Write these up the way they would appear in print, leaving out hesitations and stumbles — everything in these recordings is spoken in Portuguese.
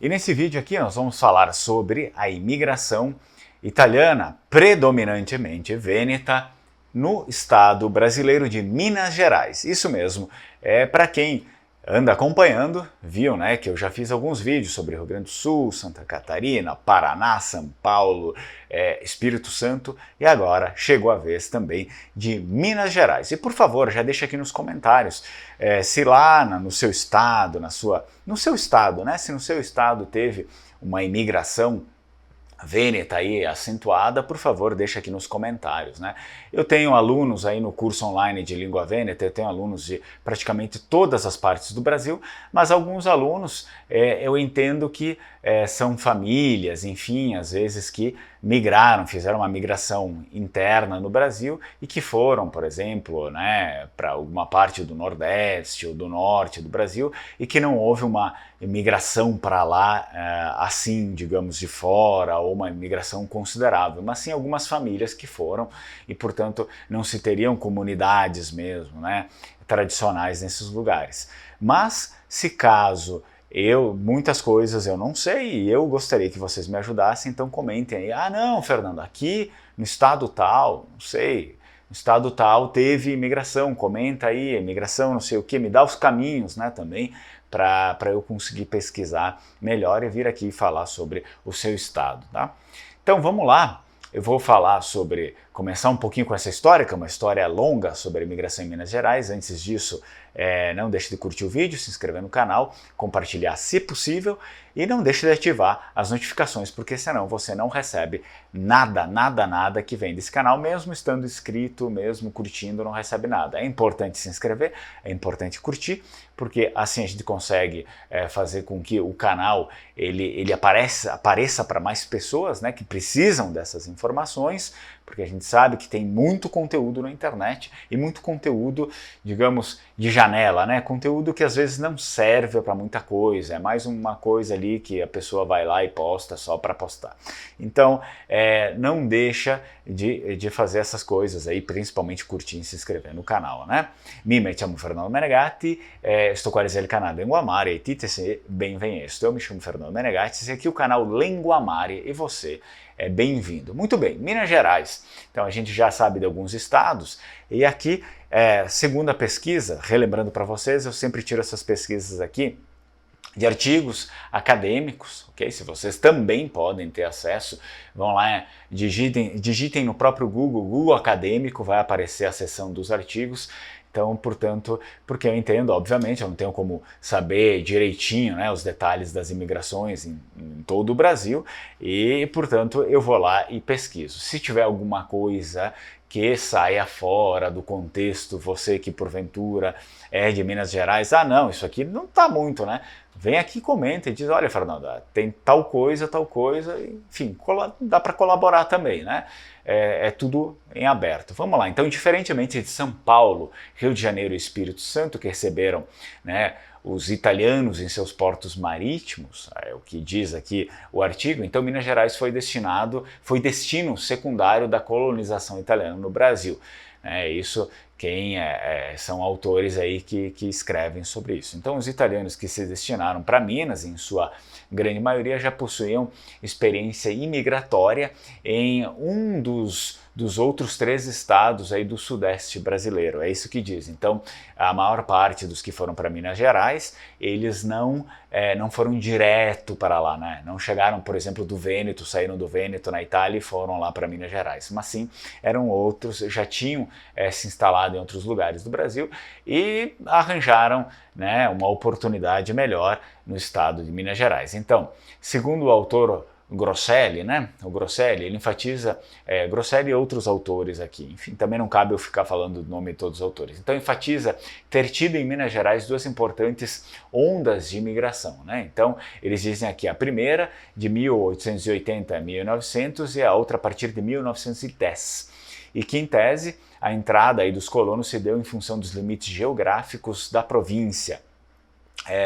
E nesse vídeo aqui nós vamos falar sobre a imigração italiana, predominantemente vêneta, no estado brasileiro de Minas Gerais. Isso mesmo, para quem anda acompanhando, viu, né, que eu já fiz alguns vídeos sobre Rio Grande do Sul, Santa Catarina, Paraná, São Paulo, Espírito Santo, e agora chegou a vez também de Minas Gerais. E por favor, já deixa aqui nos comentários se lá no seu estado, no seu estado, né, se no seu estado teve uma imigração vêneta aí acentuada, por favor, deixa aqui nos comentários, né? Eu tenho alunos aí no curso online de língua vêneta, eu tenho alunos de praticamente todas as partes do Brasil, mas alguns alunos eu entendo que são famílias, enfim, às vezes que migraram, fizeram uma migração interna no Brasil e que foram, por exemplo, né, para alguma parte do Nordeste ou do Norte do Brasil e que não houve uma imigração para lá assim, digamos, de fora, ou uma imigração considerável, mas sim algumas famílias que foram e, portanto, não se teriam comunidades mesmo, né, tradicionais nesses lugares. Mas, se caso muitas coisas eu não sei e eu gostaria que vocês me ajudassem, então comentem aí. Ah não, Fernando, aqui no estado tal, não sei, no estado tal teve imigração, comenta aí, imigração, não sei o que, me dá os caminhos, né, também, para eu conseguir pesquisar melhor e vir aqui falar sobre o seu estado, tá? Então vamos lá, eu vou falar começar um pouquinho com essa história, que é uma história longa sobre a imigração em Minas Gerais. Antes disso, não deixe de curtir o vídeo, se inscrever no canal, compartilhar se possível e não deixe de ativar as notificações, porque senão você não recebe nada que vem desse canal, mesmo estando inscrito, mesmo curtindo, não recebe nada. É importante se inscrever, é importante curtir, porque assim a gente consegue fazer com que o canal ele apareça para mais pessoas, né, que precisam dessas informações, porque a gente sabe que tem muito conteúdo na internet e muito conteúdo, digamos, de janela, né? Conteúdo que às vezes não serve para muita coisa, é mais uma coisa ali que a pessoa vai lá e posta só para postar. Então, não deixa de fazer essas coisas aí, principalmente curtir e se inscrever no canal, né? Me chamo Fernando Menegatti, sto qua nel canale Lengua Mare e tite se benvenuto. Eu me chamo Fernando Menegatti, esse aqui é o canal Lengua Mare e você é bem-vindo. Muito bem, Minas Gerais. Então a gente já sabe de alguns estados e aqui, segundo a pesquisa, relembrando para vocês, eu sempre tiro essas pesquisas aqui de artigos acadêmicos, ok? Se vocês também podem ter acesso, vão lá, digitem no próprio Google Acadêmico, vai aparecer a seção dos artigos. Então, portanto, porque eu entendo, obviamente, eu não tenho como saber direitinho, né, os detalhes das imigrações em todo o Brasil e, portanto, eu vou lá e pesquiso. Se tiver alguma coisa que saia fora do contexto, você que porventura é de Minas Gerais, ah não, isso aqui não tá muito, né? Vem aqui e comenta e diz, olha, Fernando, tem tal coisa, enfim, dá para colaborar também, né? É tudo em aberto. Vamos lá, então, diferentemente de São Paulo, Rio de Janeiro e Espírito Santo, que receberam, né, os italianos em seus portos marítimos, é o que diz aqui o artigo, então Minas Gerais foi destino secundário da colonização italiana no Brasil. Isso são autores aí que escrevem sobre isso. Então os italianos que se destinaram para Minas, em sua grande maioria, já possuíam experiência imigratória em um dos outros 3 estados aí do sudeste brasileiro, é isso que diz. Então a maior parte dos que foram para Minas Gerais, eles não foram direto para lá, né? Não chegaram, por exemplo, do Vêneto, saíram do Vêneto na Itália e foram lá para Minas Gerais, mas sim eram outros, já tinham se instalado em outros lugares do Brasil e arranjaram, né, uma oportunidade melhor no estado de Minas Gerais. Então, segundo o autor Grosselli, né? O Grosselli, ele enfatiza, Grosselli e outros autores aqui, enfim, também não cabe eu ficar falando o nome de todos os autores. Então enfatiza ter tido em Minas Gerais 2 importantes ondas de imigração, né? Então eles dizem aqui a primeira de 1880 a 1900 e a outra a partir de 1910. E que em tese a entrada aí dos colonos se deu em função dos limites geográficos da província,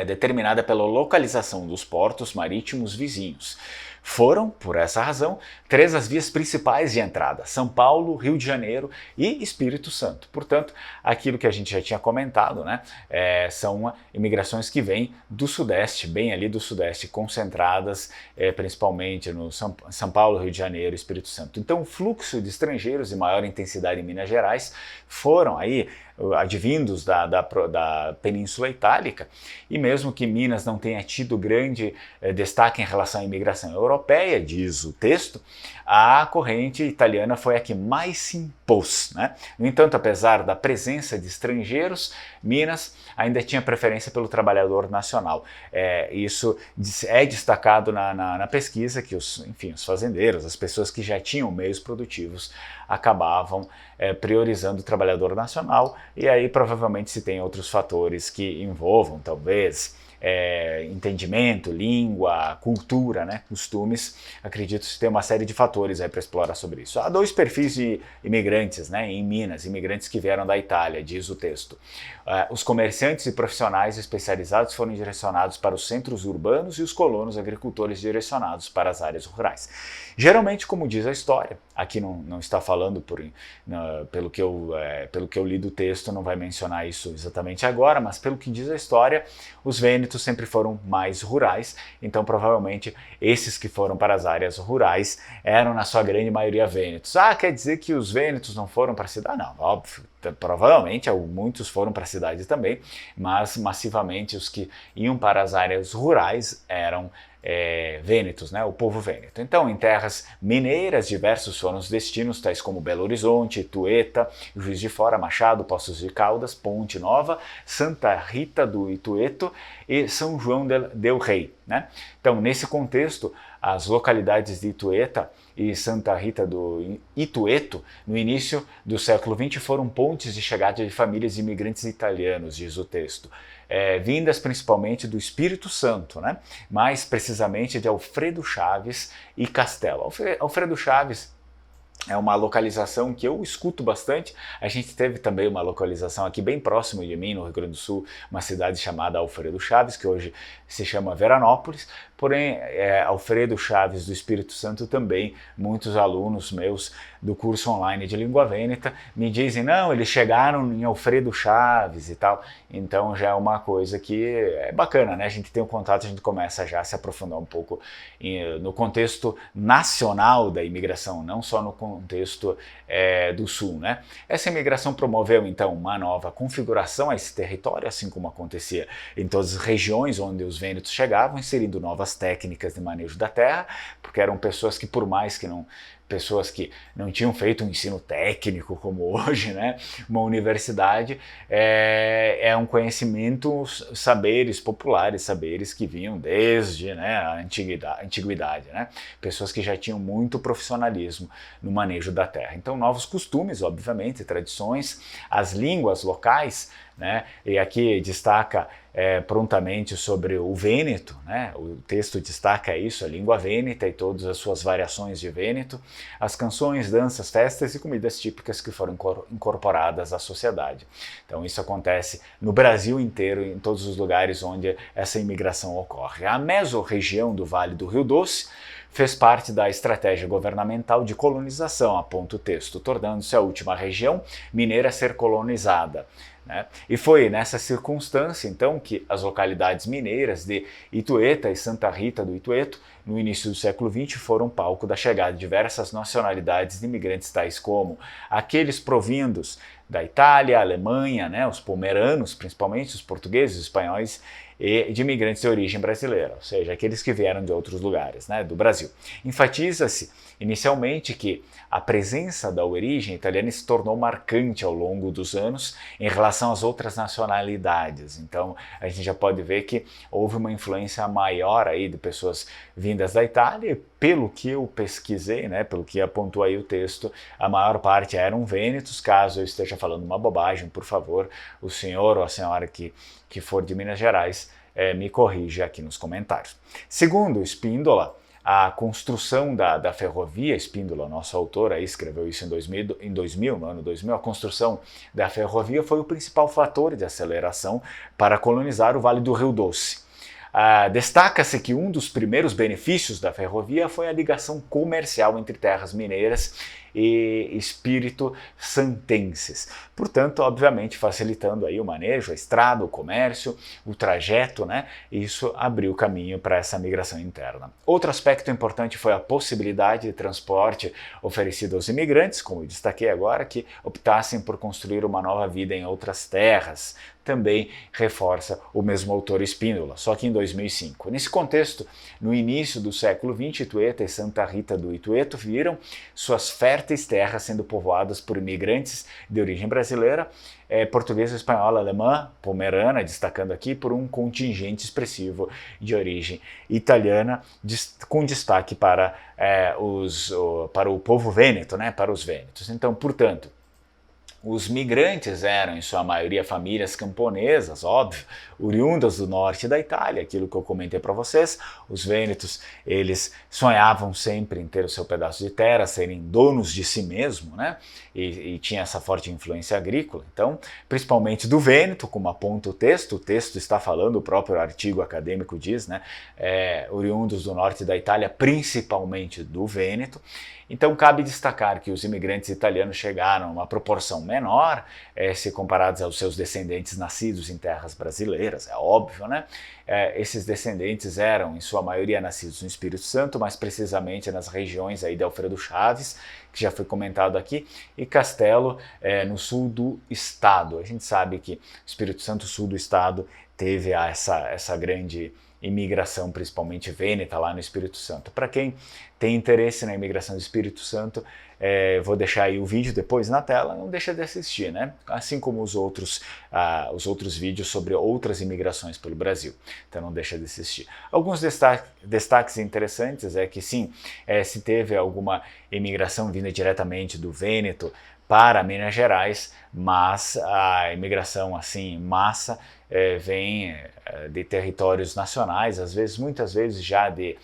determinada pela localização dos portos marítimos vizinhos. Foram, por essa razão, 3 as vias principais de entrada: São Paulo, Rio de Janeiro e Espírito Santo. Portanto, aquilo que a gente já tinha comentado, né, são imigrações que vêm do Sudeste, bem ali do Sudeste, concentradas principalmente no São Paulo, Rio de Janeiro e Espírito Santo. Então, o fluxo de estrangeiros de maior intensidade em Minas Gerais foram aí advindos da Península Itálica, e mesmo que Minas não tenha tido grande destaque em relação à imigração europeia, diz o texto, a corrente italiana foi a que mais se impôs, né? No entanto, apesar da presença de estrangeiros, Minas ainda tinha preferência pelo trabalhador nacional. Isso é destacado na pesquisa, que os fazendeiros, as pessoas que já tinham meios produtivos, acabavam priorizando o trabalhador nacional, e aí provavelmente se tem outros fatores que envolvam, talvez, entendimento, língua, cultura, né, costumes. Acredito que tem uma série de fatores aí para explorar sobre isso. Há 2 perfis de imigrantes, né, em Minas, imigrantes que vieram da Itália, diz o texto. Os comerciantes e profissionais especializados foram direcionados para os centros urbanos e os colonos agricultores direcionados para as áreas rurais. Geralmente, como diz a história, aqui não está falando pelo que eu li do texto, não vai mencionar isso exatamente agora, mas pelo que diz a história, os vênetos sempre foram mais rurais, então provavelmente esses que foram para as áreas rurais eram na sua grande maioria vênetos. Quer dizer que os vênetos não foram para a cidade? Não, óbvio, provavelmente muitos foram para a cidade também, mas massivamente os que iam para as áreas rurais eram vênetos, né, o povo vêneto. Então, em terras mineiras, diversos foram os destinos, tais como Belo Horizonte, Itueta, Juiz de Fora, Machado, Poços de Caldas, Ponte Nova, Santa Rita do Itueto e São João del Rei, né? Então, nesse contexto, as localidades de Itueta e Santa Rita do Itueto, no início do século XX, foram pontes de chegada de famílias de imigrantes italianos, diz o texto, vindas principalmente do Espírito Santo, né? Mais precisamente de Alfredo Chaves e Castelo. Alfredo Chaves é uma localização que eu escuto bastante. A gente teve também uma localização aqui bem próximo de mim, no Rio Grande do Sul, uma cidade chamada Alfredo Chaves, que hoje se chama Veranópolis. Porém, Alfredo Chaves do Espírito Santo também, muitos alunos meus do curso online de língua vêneta me dizem, não, eles chegaram em Alfredo Chaves e tal. Então já é uma coisa que é bacana, né? A gente tem um contato, a gente começa já a se aprofundar um pouco no contexto nacional da imigração, não só no contexto do Sul, né? Essa imigração promoveu então uma nova configuração a esse território, assim como acontecia em todas as regiões onde os vênetos chegavam, inserindo novas técnicas de manejo da terra, porque eram pessoas que, por mais que pessoas que não tinham feito um ensino técnico como hoje, né? Uma universidade é um conhecimento, saberes populares, saberes que vinham desde, né, a antiguidade, né? Pessoas que já tinham muito profissionalismo no manejo da terra. Então, novos costumes, obviamente, tradições, as línguas locais, né? E aqui destaca prontamente sobre o vêneto, né? O texto destaca isso, a língua vêneta e todas as suas variações de vêneto, as canções, danças, festas e comidas típicas que foram incorporadas à sociedade. Então isso acontece no Brasil inteiro, em todos os lugares onde essa imigração ocorre. A mesorregião do Vale do Rio Doce fez parte da estratégia governamental de colonização, aponta o texto, tornando-se a última região mineira a ser colonizada, né? E foi nessa circunstância, então, que as localidades mineiras de Itueta e Santa Rita do Itueto, no início do século XX, foram palco da chegada de diversas nacionalidades de imigrantes, tais como aqueles provindos da Itália, Alemanha, né, os pomeranos, principalmente os portugueses, os espanhóis, e de imigrantes de origem brasileira, ou seja, aqueles que vieram de outros lugares, né, do Brasil. Enfatiza-se inicialmente que a presença da origem italiana se tornou marcante ao longo dos anos em relação às outras nacionalidades. Então a gente já pode ver que houve uma influência maior aí de pessoas vindas da Itália, e pelo que eu pesquisei, né, pelo que apontou aí o texto, a maior parte eram vênetos. Caso eu esteja falando uma bobagem, por favor, o senhor ou a senhora que for de Minas Gerais, me corrija aqui nos comentários. Segundo Spíndola, a construção da ferrovia, Spíndola, nosso autor, aí escreveu isso em 2000, no ano 2000, a construção da ferrovia foi o principal fator de aceleração para colonizar o Vale do Rio Doce. Destaca-se que um dos primeiros benefícios da ferrovia foi a ligação comercial entre terras mineiras e espírito santenses. Portanto, obviamente, facilitando aí o manejo, a estrada, o comércio, o trajeto, né? Isso abriu caminho para essa migração interna. Outro aspecto importante foi a possibilidade de transporte oferecido aos imigrantes, como eu destaquei agora, que optassem por construir uma nova vida em outras terras. Também reforça o mesmo autor Spínola, só que em 2005. Nesse contexto, no início do século XX, Itueta e Santa Rita do Itueto viram suas férteis terras sendo povoadas por imigrantes de origem brasileira, portuguesa, espanhola, alemã, pomerana, destacando aqui por um contingente expressivo de origem italiana, com destaque para o povo vêneto, né, para os vênetos. Então, portanto, os migrantes eram, em sua maioria, famílias camponesas, óbvio, oriundas do norte da Itália, aquilo que eu comentei para vocês. Os vênetos, eles sonhavam sempre em ter o seu pedaço de terra, serem donos de si mesmo, né? E tinha essa forte influência agrícola. Então, principalmente do Vêneto, como aponta o texto está falando, o próprio artigo acadêmico diz, né? Oriundos do norte da Itália, principalmente do Vêneto. Então, cabe destacar que os imigrantes italianos chegaram a uma proporção menor, se comparados aos seus descendentes nascidos em terras brasileiras, é óbvio, né? Esses descendentes eram, em sua maioria, nascidos no Espírito Santo, mais precisamente nas regiões aí de Alfredo Chaves, que já foi comentado aqui, e Castelo, no sul do estado. A gente sabe que o Espírito Santo, sul do estado, teve essa grande imigração, principalmente vêneta, lá no Espírito Santo. Para quem tem interesse na imigração do Espírito Santo, vou deixar aí o vídeo depois na tela, não deixa de assistir, né? Assim como os outros vídeos sobre outras imigrações pelo Brasil, então não deixa de assistir. Alguns destaques interessantes é que sim, se teve alguma imigração vinda diretamente do Vêneto para Minas Gerais, mas a imigração assim em massa vem de territórios nacionais, muitas vezes já de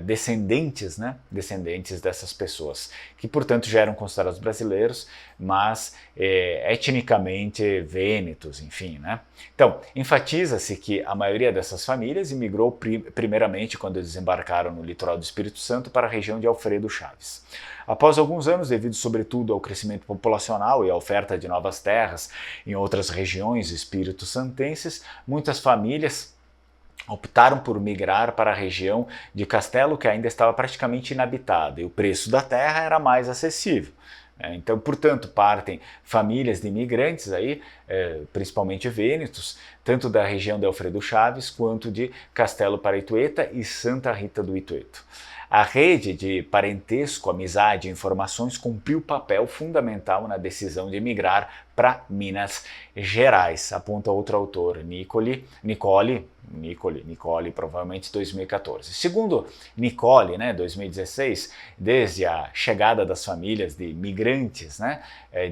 descendentes, né? Descendentes dessas pessoas, que portanto já eram considerados brasileiros, mas etnicamente vênetos, enfim, né? Então, enfatiza-se que a maioria dessas famílias imigrou primeiramente quando desembarcaram no litoral do Espírito Santo para a região de Alfredo Chaves. Após alguns anos, devido sobretudo ao crescimento populacional e à oferta de novas terras em outras regiões espírito-santenses, muitas famílias optaram por migrar para a região de Castelo, que ainda estava praticamente inabitada, e o preço da terra era mais acessível. Então, portanto, partem famílias de imigrantes aí, principalmente vênetos, tanto da região de Alfredo Chaves quanto de Castelo para Itueta e Santa Rita do Itueto. A rede de parentesco, amizade e informações cumpriu papel fundamental na decisão de migrar para Minas Gerais, aponta outro autor, Nicoli, provavelmente 2014. Segundo Nicoli, 2016, desde a chegada das famílias de imigrantes,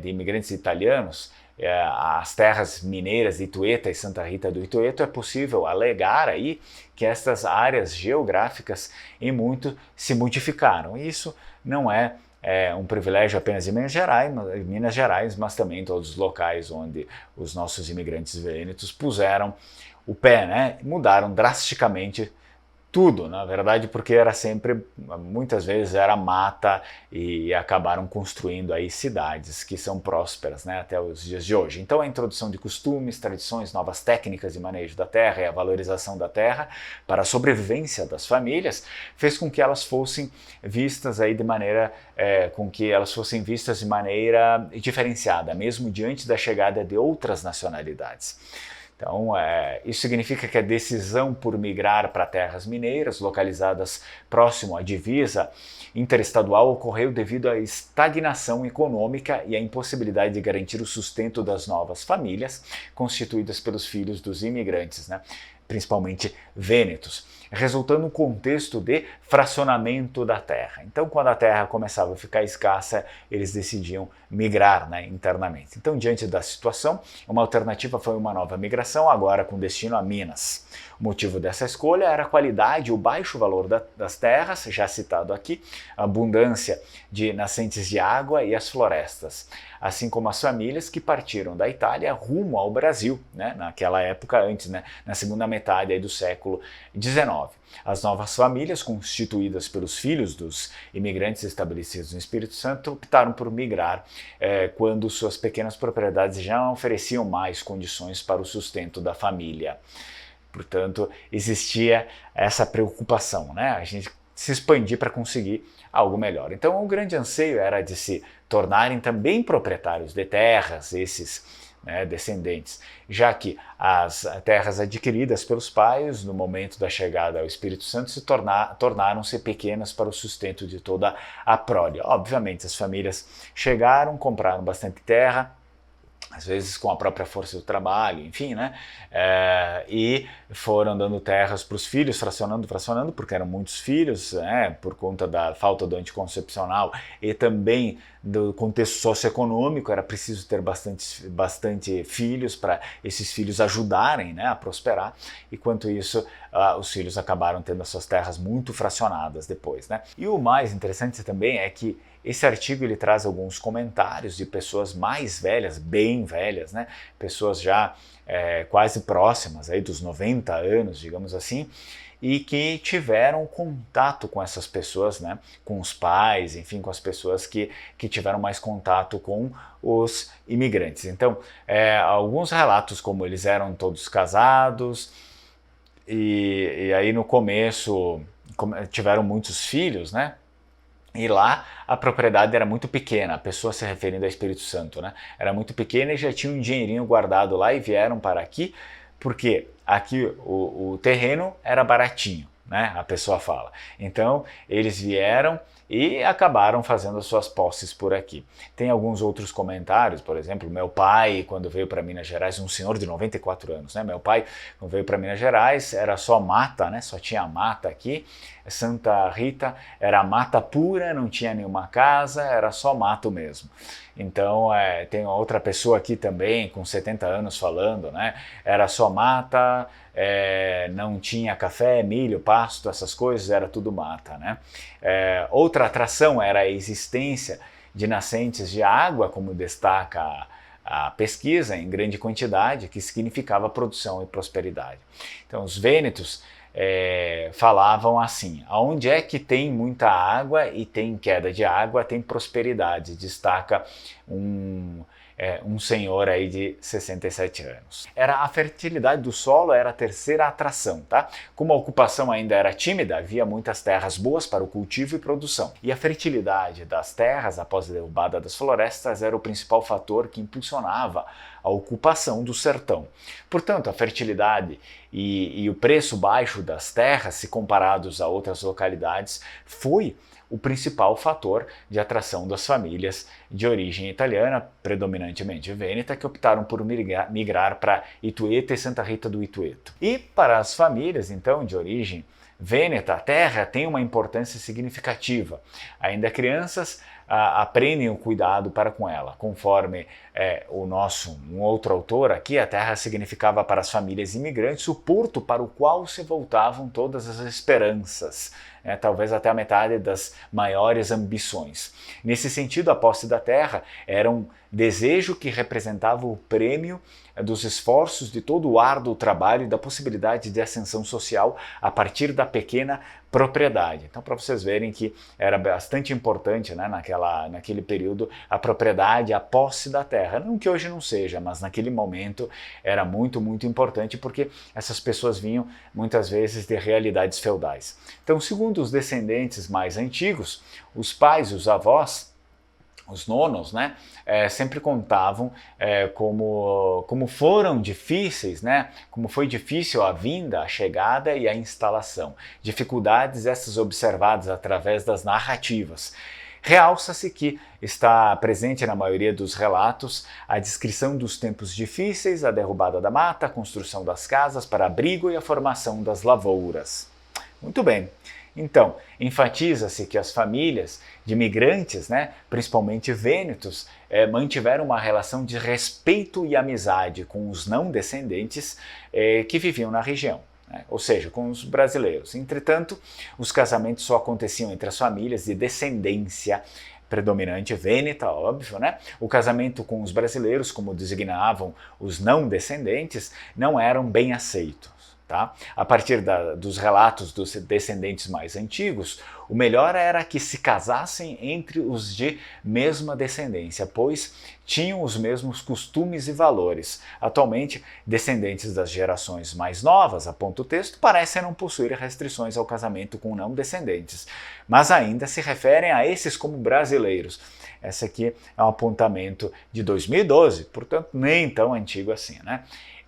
de imigrantes italianos, as terras mineiras de Itueta e Santa Rita do Itueto, é possível alegar aí que estas áreas geográficas em muito se modificaram. Isso não é um privilégio apenas de Minas Gerais, mas também em todos os locais onde os nossos imigrantes vênetos puseram o pé, mudaram drasticamente tudo, na verdade, porque muitas vezes era mata e acabaram construindo aí cidades que são prósperas, até os dias de hoje. Então a introdução de costumes, tradições, novas técnicas de manejo da terra e a valorização da terra para a sobrevivência das famílias fez com que elas fossem vistas aí de maneira diferenciada, mesmo diante da chegada de outras nacionalidades. Então, isso significa que a decisão por migrar para terras mineiras, localizadas próximo à divisa interestadual, ocorreu devido à estagnação econômica e à impossibilidade de garantir o sustento das novas famílias constituídas pelos filhos dos imigrantes, principalmente vênetos. resultando no contexto de fracionamento da terra. Então, quando a terra começava a ficar escassa, eles decidiam migrar, né, internamente. Então, diante da situação, uma alternativa foi uma nova migração, agora com destino a Minas. O motivo dessa escolha era a qualidade e o baixo valor das terras, já citado aqui, a abundância de nascentes de água e as florestas, assim como as famílias que partiram da Itália rumo ao Brasil, né, naquela época antes, né, na segunda metade aí do século XIX. As novas famílias, constituídas pelos filhos dos imigrantes estabelecidos no Espírito Santo, optaram por migrar quando suas pequenas propriedades já não ofereciam mais condições para o sustento da família. Portanto, existia essa preocupação, né? A gente se expandir para conseguir algo melhor. Então, o grande anseio era de se tornarem também proprietários de terras, esses, né, descendentes, já que as terras adquiridas pelos pais no momento da chegada ao Espírito Santo tornaram-se pequenas para o sustento de toda a prole. Obviamente, as famílias chegaram, compraram bastante terra, às vezes com a própria força do trabalho, enfim, né? E foram dando terras para os filhos, fracionando, porque eram muitos filhos, né? Por conta da falta do anticoncepcional e também do contexto socioeconômico, era preciso ter bastante filhos para esses filhos ajudarem, né, a prosperar, e quanto isso, os filhos acabaram tendo as suas terras muito fracionadas depois, né? E o mais interessante também é que esse artigo ele traz alguns comentários de pessoas mais velhas, bem velhas, né? Pessoas já quase próximas aí dos 90 anos, digamos assim, e que tiveram contato com essas pessoas, né? Com os pais, enfim, com as pessoas que tiveram mais contato com os imigrantes. Então, alguns relatos como eles eram todos casados e aí no começo tiveram muitos filhos, né? E lá a propriedade era muito pequena, a pessoa se referindo ao Espírito Santo, né? Era muito pequena e já tinha um dinheirinho guardado lá e vieram para aqui, porque aqui o terreno era baratinho, né? A pessoa fala. Então eles vieram e acabaram fazendo as suas posses por aqui. Tem alguns outros comentários, por exemplo, meu pai, quando veio para Minas Gerais, um senhor de 94 anos, né? Meu pai, quando veio para Minas Gerais, era só mata, né? Só tinha mata aqui. Santa Rita era mata pura, não tinha nenhuma casa, era só mato mesmo. Então, tem outra pessoa aqui também, com 70 anos, falando, né? Era só mata, não tinha café, milho, pasto, essas coisas, era tudo mata, né? Outra atração era a existência de nascentes de água, como destaca a pesquisa, em grande quantidade, que significava produção e prosperidade. Então, os vênetos falavam assim: aonde é que tem muita água e tem queda de água, tem prosperidade. Destaca um senhor aí de 67 anos. A fertilidade do solo era a terceira atração, tá? Como a ocupação ainda era tímida, havia muitas terras boas para o cultivo e produção. E a fertilidade das terras, após a derrubada das florestas, era o principal fator que impulsionava a ocupação do sertão. Portanto, a fertilidade e o preço baixo das terras, se comparados a outras localidades, foi o principal fator de atração das famílias de origem italiana, predominantemente vêneta, que optaram por migrar para Itueta e Santa Rita do Itueto. E para as famílias, então, de origem vêneta, a terra tem uma importância significativa. Ainda crianças aprendem o cuidado para com ela. Conforme um outro autor aqui, a terra significava para as famílias imigrantes o porto para o qual se voltavam todas as esperanças, talvez até a metade das maiores ambições. Nesse sentido, a posse da terra era um desejo que representava o prêmio dos esforços de todo o árduo trabalho e da possibilidade de ascensão social a partir da pequena propriedade. Então, para vocês verem que era bastante importante, né, naquele período, a propriedade, a posse da terra. Não que hoje não seja, mas naquele momento era muito, muito importante, porque essas pessoas vinham muitas vezes de realidades feudais. Então, segundo os descendentes mais antigos, os pais, os avós, os nonos, né, sempre contavam como foram difíceis, né, como foi difícil a vinda, a chegada e a instalação. Dificuldades essas observadas através das narrativas. Realça-se que está presente na maioria dos relatos a descrição dos tempos difíceis, a derrubada da mata, a construção das casas para abrigo e a formação das lavouras. Muito bem. Então, enfatiza-se que as famílias de imigrantes, principalmente vênetos, mantiveram uma relação de respeito e amizade com os não descendentes que viviam na região, ou seja, com os brasileiros. Entretanto, os casamentos só aconteciam entre as famílias de descendência predominante vêneta, óbvio, O casamento com os brasileiros, como designavam os não descendentes, não eram bem aceitos. Tá? A partir dos relatos dos descendentes mais antigos, o melhor era que se casassem entre os de mesma descendência, pois tinham os mesmos costumes e valores. Atualmente, descendentes das gerações mais novas, aponta o texto, parecem não possuir restrições ao casamento com não descendentes, mas ainda se referem a esses como brasileiros. Esse aqui é um apontamento de 2012, portanto nem tão antigo assim,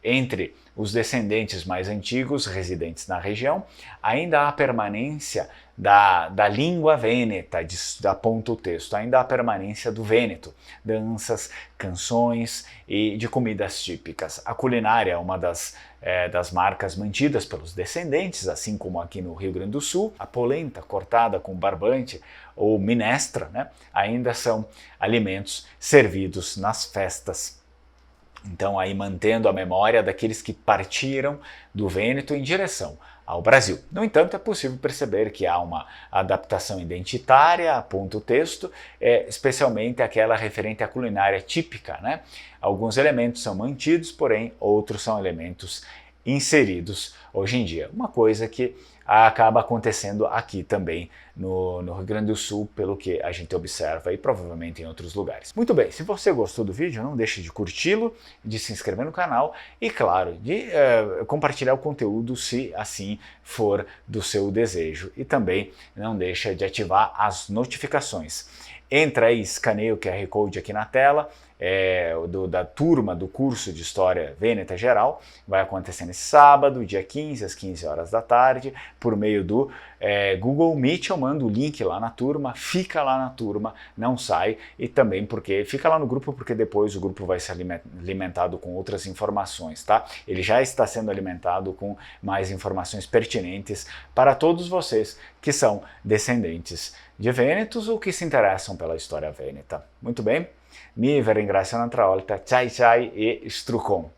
Entre os descendentes mais antigos residentes na região, ainda há permanência da língua vêneta, aponta o texto, ainda há permanência do vêneto, danças, canções e de comidas típicas. A culinária é uma das marcas mantidas pelos descendentes, assim como aqui no Rio Grande do Sul. A polenta cortada com barbante ou minestra, ainda são alimentos servidos nas festas. Então, aí mantendo a memória daqueles que partiram do Vêneto em direção ao Brasil. No entanto, é possível perceber que há uma adaptação identitária, aponta o texto, especialmente aquela referente à culinária típica, Alguns elementos são mantidos, porém outros são elementos inseridos hoje em dia. Uma coisa que acaba acontecendo aqui também no Rio Grande do Sul, pelo que a gente observa e provavelmente em outros lugares. Muito bem, se você gostou do vídeo, não deixe de curti-lo, de se inscrever no canal e, claro, de compartilhar o conteúdo se assim for do seu desejo. E também não deixe de ativar as notificações. Entra aí, escaneia o QR Code aqui na tela, da turma do curso de História Vêneta Geral, vai acontecer nesse sábado, dia 15, às 15 horas da tarde, por meio do Google Meet. Eu mando o link lá na turma, fica lá na turma, não sai, e também fica lá no grupo, porque depois o grupo vai ser alimentado com outras informações, tá? Ele já está sendo alimentado com mais informações pertinentes para todos vocês que são descendentes de vênetos ou que se interessam pela história vêneta. Muito bem? Mi vi ringrazio un'altra volta, ciao ciao e strucon!